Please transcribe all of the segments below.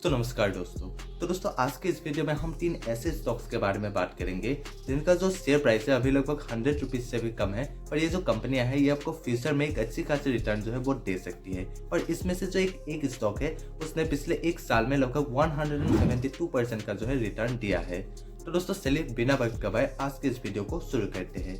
तो नमस्कार दोस्तों। आज के इस वीडियो में हम 3 ऐसे स्टॉक्स के बारे में बात करेंगे जिनका जो शेयर प्राइस है अभी लगभग 100 रुपीज से भी कम है और ये जो कंपनियां हैं ये आपको फ्यूचर में एक अच्छी खासी रिटर्न जो है वो दे सकती है। और इसमें से जो एक स्टॉक है उसने पिछले एक साल में लगभग 172% का जो है रिटर्न दिया है। तो दोस्तों चलिए बिना वक्त गवाए आज के इस वीडियो को शुरू करते हैं।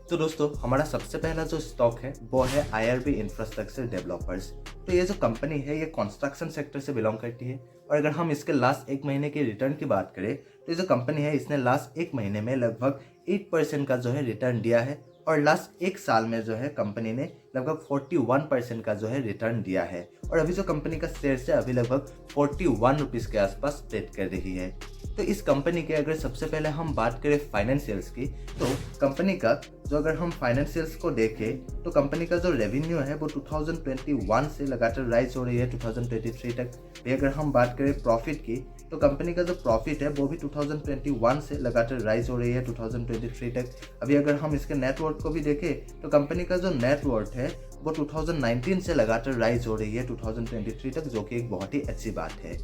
तो दोस्तों हमारा सबसे पहला जो स्टॉक है वो है IRB इंफ्रास्ट्रक्चर डेवलपर्स। तो ये जो कंपनी है ये कंस्ट्रक्शन सेक्टर से बिलोंग करती है और अगर हम इसके लास्ट एक महीने के रिटर्न की बात करें तो ये जो कंपनी है इसने लास्ट एक महीने में लगभग 8% का जो है रिटर्न दिया है और लास्ट एक साल में जो है कंपनी ने लगभग 41% का जो है रिटर्न दिया है। और अभी जो कंपनी का शेयर है अभी लगभग 41 रुपीज़ के आसपास ट्रेड कर रही है। तो इस कंपनी के अगर सबसे पहले हम बात करें फाइनेंशियल्स की तो कंपनी का जो अगर हम फाइनेंशियल्स को देखें तो कंपनी का जो रेवेन्यू है वो 2021 से लगातार राइज हो रही है 2023 तक भी। अगर हम बात करें प्रॉफिट की तो कंपनी का जो प्रॉफिट है वो भी 2021 से लगातार राइज हो रही है 2023 तक। अभी अगर हम इसके नेटवर्थ को भी देखें तो कंपनी का जो नेटवर्थ है वो 2019 से लगातार राइज हो रही है 2023 तक, जो कि एक बहुत ही अच्छी बात है।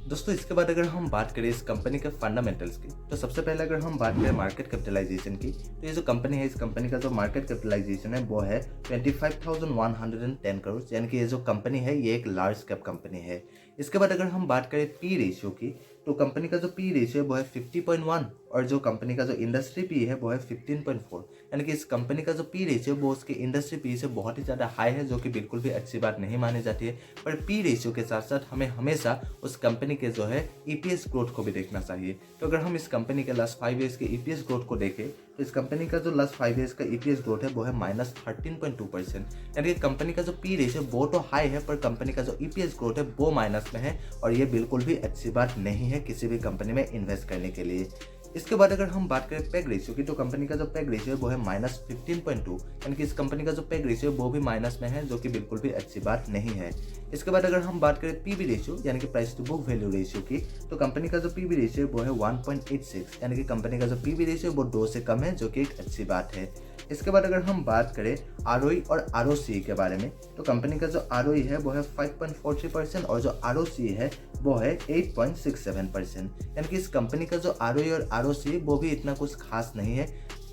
दोस्तों इसके बाद अगर हम बात करें इस कंपनी के फंडामेंटल्स की तो सबसे पहले अगर हम बात करें मार्केट कैपिटलाइजेशन की तो ये जो कंपनी है इस कंपनी का जो मार्केट कैपिटलाइजेशन है वो है 25,110 करोड़, यानी कि ये जो कंपनी है ये एक लार्ज कैप कंपनी है। इसके बाद अगर हम बात करें पी रेशियो की तो कंपनी का जो पी रेशियो है वो है 50.1 और जो कंपनी का जो इंडस्ट्री पी है वो है 15.4, यानी कि इस कंपनी का जो पी रेशियो वो उसके इंडस्ट्री पी से बहुत ही ज़्यादा हाई है, जो कि बिल्कुल भी अच्छी बात नहीं मानी जाती है। पर पी रेशियो के साथ साथ हमें हमेशा उस कंपनी के जो है ईपीएस ग्रोथ को भी देखना चाहिए। तो अगर हम इस कंपनी के लास्ट 5 ईयर्स के ईपीएस ग्रोथ को देखें तो इस कंपनी का जो लास्ट 5 ईयर्स का ईपीएस ग्रोथ है वो है -13.2%, यानी कि कंपनी का जो पी रेशियो वो तो हाई है पर कंपनी का जो ईपीएस ग्रोथ है वो माइनस में है और ये बिल्कुल भी अच्छी बात नहीं है किसी भी कंपनी में इन्वेस्ट करने के लिए। इसके बाद अगर हम बात करें पेग रेशियो की तो कंपनी का जो पेग रेशियो है वो है -15.2, यानी कि इस कंपनी का जो पेग रेशियो है वो भी माइनस में है, जो कि बिल्कुल भी अच्छी बात नहीं है। इसके बाद अगर हम बात करें पीबी रेशियो यानी कि price to book value ratio की तो कंपनी का जो पीबी रेशियो है वो है 1.86, यानी कि कंपनी का जो पीबी रेशियो वो 2 से कम है, जो कि एक अच्छी बात है। इसके बाद अगर हम बात करें आरओई और आरओसी के बारे में तो कंपनी का जो आरओई है वो है 5.43% और जो आरओसी है वो है 8.67%, यानी कि इस कंपनी का जो आरओई और आरओसी वो भी इतना कुछ खास नहीं है।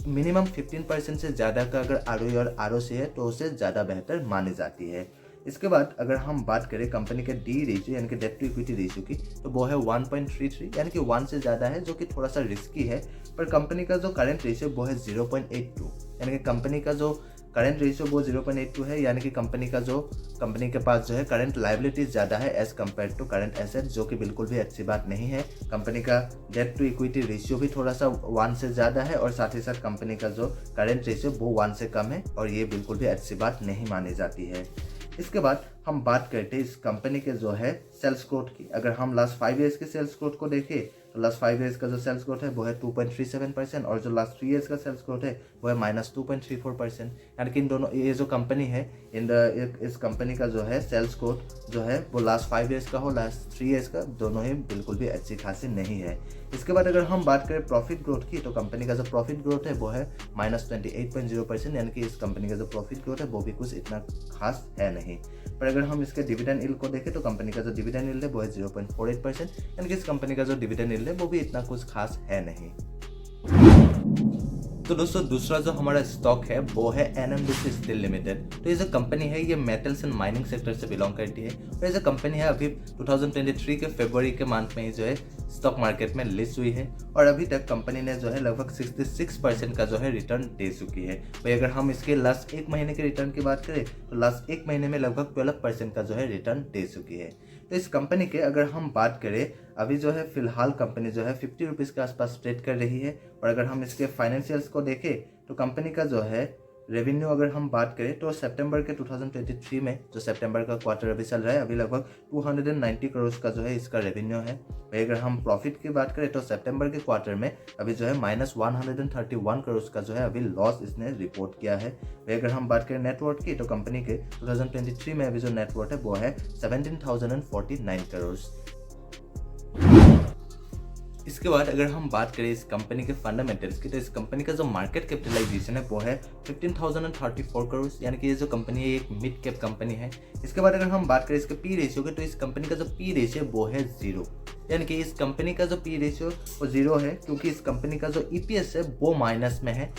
मिनिमम 15% से ज़्यादा का अगर आरओई और आरओसी है तो उसे ज़्यादा बेहतर मानी जाती है। इसके बाद अगर हम बात करें कंपनी के डी रेशियो यानी कि डेट टू इक्विटी रेशियो की तो वो है 1.33, यानी कि 1 से ज़्यादा है, जो कि थोड़ा सा रिस्की है। पर कंपनी का जो करंट रेशियो वो है 0.82, यानी कि कंपनी का जो करंट रेशियो वो 0.82 है, यानी कि कंपनी के पास जो है करंट लायबिलिटीज ज़्यादा है as compare to current asset, जो कि बिल्कुल भी अच्छी बात नहीं है। कंपनी का डेट टू इक्विटी रेशियो भी थोड़ा सा 1 से ज़्यादा है और साथ ही साथ कंपनी का जो करंट रेशियो वो 1 से कम है और ये बिल्कुल भी अच्छी बात नहीं मानी जाती है। इसके बाद हम बात करते हैं इस कंपनी के जो है सेल्स ग्रोथ की। अगर हम लास्ट 5 ईयर्स के सेल्स ग्रोथ को देखें तो लास्ट 5 ईयर्स का जो सेल्स ग्रोथ है वो है 2.37% और जो लास्ट 3 ईयर्स का सेल्स ग्रोथ है वो है -2.34%, यानी कि इन दोनों ये जो कंपनी है इस कंपनी का जो है सेल्स ग्रोथ जो है वो लास्ट 5 ईयर्स का हो लास्ट 3 ईयर्स का दोनों ही बिल्कुल भी अच्छी खासी नहीं है। इसके बाद अगर हम बात करें प्रॉफिट ग्रोथ की तो कंपनी का जो प्रॉफिट ग्रोथ है वो है -28.0%, यानी कि इस कंपनी का जो प्रॉफिट ग्रोथ है वो भी कुछ इतना खास है नहीं। पर अगर हम इसके डिविडेंड यील्ड को देखें तो कंपनी का जो डिविडेंड यील्ड है वो है 0.48%, यानी कि इस कंपनी का जो डिविडेंड यील्ड है वो भी इतना कुछ खास है नहीं। तो दोस्तों दूसरा जो हमारा स्टॉक है वो है NMDC स्टील लिमिटेड। तो ये जो कंपनी है ये मेटल्स एंड माइनिंग सेक्टर से बिलोंग करती है और ये जो कंपनी है अभी 2023 के फरवरी के मंथ में ही जो है स्टॉक मार्केट में लिस्ट हुई है और अभी तक कंपनी ने जो है लगभग 66% का जो है रिटर्न दे चुकी है। भाई अगर हम इसके लास्ट एक महीने के रिटर्न की बात करें तो लास्ट एक महीने में लगभग 12% का जो है रिटर्न दे चुकी है। तो इस कंपनी के अगर हम बात करें अभी जो है फिलहाल कंपनी जो है 50 रुपीज़ के आसपास ट्रेड कर रही है और अगर हम इसके फाइनेंशियल्स को देखें तो कंपनी का जो है रेवेन्यू अगर हम बात करें तो सितंबर के 2023 में जो सितंबर का क्वार्टर अभी चल रहा है अभी लगभग 290 करोड़ का जो है इसका रेवेन्यू है। वही अगर हम प्रॉफिट की बात करें तो सितंबर के क्वार्टर में अभी जो है -131 करोड़ का जो है अभी लॉस इसने रिपोर्ट किया है। वही अगर हम बात करें नेटवर्थ की तो कंपनी के 2023 में अभी जो नेटवर्थ है वो है 17,049 करोड़। इसके बाद अगर हम बात करें इस कंपनी के फंडामेंटल्स की, तो इस कंपनी का जो मार्केट कैपिटलाइजेशन है वो है 15,034 करोड़, यानी कि ये जो कंपनी है एक मिड कैप कंपनी है। इसके बाद अगर हम बात करें इसके पी रेशियो की, तो इस कंपनी का जो पी रेशियो वो है 0, यानी कि इस कंपनी का जो पी रेशियो वो 0 है, क्योंकि इस कंपनी का जो ईपीएस है वो माइनस में है।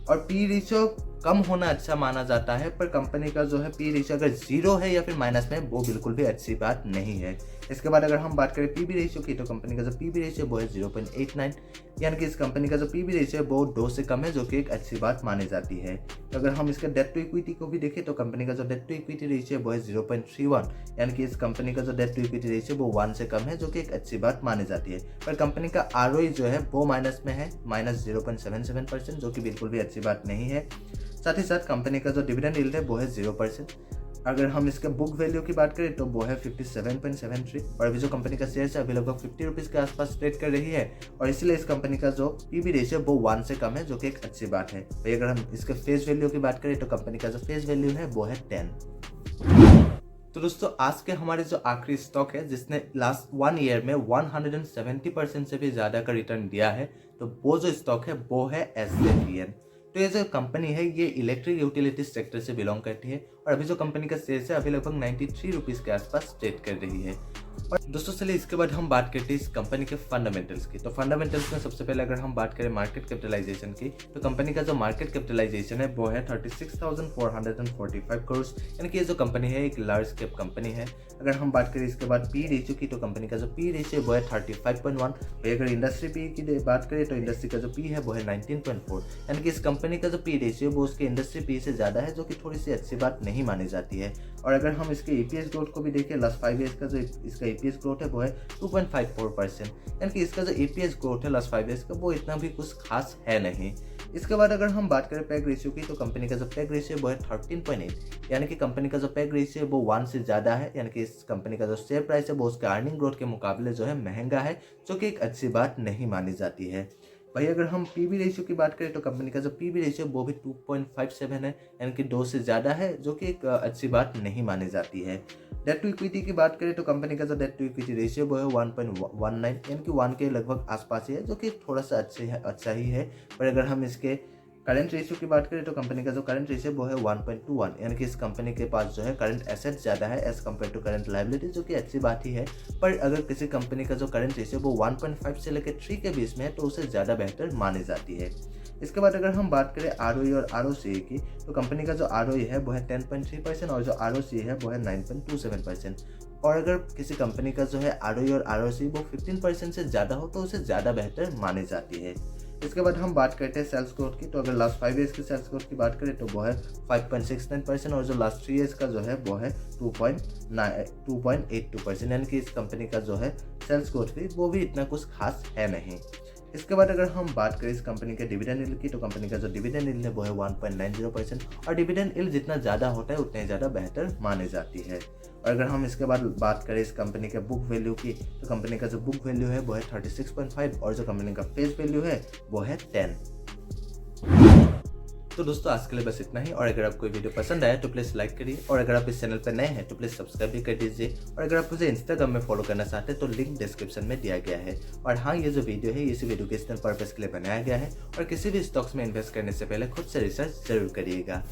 और पी रेशियो कम होना अच्छा माना जाता है, पर कंपनी का जो है पी रेशियो अगर 0 है या फिर माइनस में, वो बिल्कुल भी अच्छी बात नहीं है। इसके बाद अगर हम बात करें पीबी रेशियो की, तो कंपनी का जो पीबी रेशियो वो है 0.89, यानी कि इस कंपनी का जो पीबी रेशियो है वो 2 से कम है, जो कि एक अच्छी बात मानी जाती है। तो अगर हम इसका डेट टू इक्विटी को भी देखें, तो कंपनी का जो डेट टू इक्विटी रेशियो है वो है 0.31, यानी कि इस कंपनी का जो डेट टू इक्विटी रेशियो वो 1 से कम है, जो कि एक अच्छी बात मानी जाती है। पर कंपनी का आरओई जो है वो माइनस में है, -0.77%, जो कि बिल्कुल भी अच्छी बात नहीं है। साथ ही साथ कंपनी का जो डिविडेंड यील्ड है वो है 0%। अगर हम इसके बुक वैल्यू की बात करें तो वो है 57.73, और अभी जो कंपनी का शेयर है अभी लगभग 50 रुपीज़ के आसपास ट्रेड कर रही है, और इसलिए इस कंपनी का जो पीबी रेशियो वो 1 से कम है, जो कि एक अच्छी बात है। भाई अगर हम इसके फेस वैल्यू की बात करें तो कंपनी का जो फेस वैल्यू है वो है 10। तो दोस्तों आज के हमारे जो आखिरी स्टॉक है जिसने लास्ट 1 ईयर में 170% से भी ज़्यादा का रिटर्न दिया है, तो वो जो स्टॉक है वो है एसजेवीएन। तो ये जो कंपनी है ये इलेक्ट्रिक यूटिलिटी सेक्टर से बिलोंग करती है, और अभी जो कंपनी का शेयर है अभी लगभग 93 रुपीज़ के आसपास ट्रेड कर रही है। और दोस्तों चलिए इसके बाद हम बात करते हैं इस कंपनी के फंडामेंटल्स की। तो फंडामेंटल्स में सबसे पहले अगर हम बात करें मार्केट कैपिटलाइजेशन की, तो कंपनी का जो मार्केट कैपिटलाइजेशन है वो है 36,445 करोड़, यानी कि ये जो कंपनी है एक लार्ज कैप कंपनी है। अगर हम बात करें इसके बाद पी रेशियो की, तो कंपनी का जो पी रेशियो वो है 35.1। अगर इंडस्ट्री पी की बात करें तो इंडस्ट्री का जो पी है वो है 19.4, यानी कि इस कंपनी का जो पी रेशियो वो उसके इंडस्ट्री पी से ज़्यादा है, जो कि थोड़ी सी अच्छी बात नहीं मानी जाती है। और अगर हम इसके ईपीएस ग्रोथ को भी देखें, लास्ट 5 ईयर्स का जो इसका ईपीएस ग्रोथ है वो है 2.54%, यानी कि इसका जो ईपीएस ग्रोथ है लास्ट 5 ईयर्स का वो इतना भी कुछ खास है नहीं। इसके बाद अगर हम बात करें पैग रेशियो की, तो कंपनी का जो पैग रेशियो वो है 13.8, यानी कि कंपनी का जो पैग रेशियो है वो 1 से ज़्यादा है, यानी कि इस कंपनी का जो शेयर प्राइस है वो उसके अर्निंग ग्रोथ के मुकाबले जो है महंगा है, जो कि एक अच्छी बात नहीं मानी जाती है। भाई अगर हम पीबी रेशियो की बात करें तो कंपनी का जो पीबी रेशियो वो भी 2.57 है, यानी कि 2 से ज़्यादा है, जो कि एक अच्छी बात नहीं मानी जाती है। डेट टू इक्विटी की बात करें तो कंपनी का जो डेट टू इक्विटी रेशियो वो है 1.19, यानी कि 1 के लगभग आसपास ही है, जो कि थोड़ा सा अच्छा ही है। पर अगर हम इसके करंट रेशियो की बात करें तो कंपनी का जो करंट रेशियो वो है 1.21, यानी कि इस कंपनी के पास जो है करंट एसेट ज़्यादा है as compare to current liability, जो कि अच्छी बात ही है। पर अगर किसी कंपनी का जो करंट रेशियो वो 1.5 से लेकर 3 के बीच में है तो उसे ज़्यादा बेहतर मानी जाती है। इसके बाद अगर हम बात करें आरओई और आरओसी की, तो कंपनी का जो आरओई है वो है 10.3% और जो आरओसी है वो है 9.27%। और अगर किसी कंपनी का जो है आरओई और आरओसी वो 15% से ज़्यादा हो तो उसे ज़्यादा बेहतर मानी जाती है। इसके बाद हम बात करते हैं सेल्स ग्रोथ की, तो अगर लास्ट 5 ईयर्स की सेल्स ग्रोथ की बात करें तो वो है 5.69%, और जो लास्ट 3 ईयर्स का जो है वो है 2.82%, यानी कि इस कंपनी का जो है सेल्स ग्रोथ भी वो भी इतना कुछ खास है नहीं। इसके बाद अगर हम बात करें इस कंपनी के डिविडेंड यील्ड की, तो कंपनी का जो डिविडेंड यील्ड है वो है 1.90%, और डिविडेंड यील्ड जितना ज़्यादा होता है उतनी ज़्यादा बेहतर मानी जाती है। और अगर हम इसके बाद बात करें इस कंपनी के बुक वैल्यू की, तो कंपनी का जो बुक वैल्यू है वो है 36.5, और जो कंपनी का फेस वैल्यू है वो है 10। तो दोस्तों आज के लिए बस इतना ही, और अगर आपको वीडियो पसंद आया तो प्लीज़ लाइक करिए, और अगर आप इस चैनल पर नए हैं तो प्लीज़ सब्सक्राइब भी कर दीजिए, और अगर आप मुझे इंस्टाग्राम में फॉलो करना चाहते हैं तो लिंक डिस्क्रिप्शन में दिया गया है। और हाँ, ये जो वीडियो है इसी एजुकेशनल पर्पज़ के लिए बनाया गया है, और किसी भी स्टॉक्स में इन्वेस्ट करने से पहले खुद से रिसर्च जरूर करिएगा।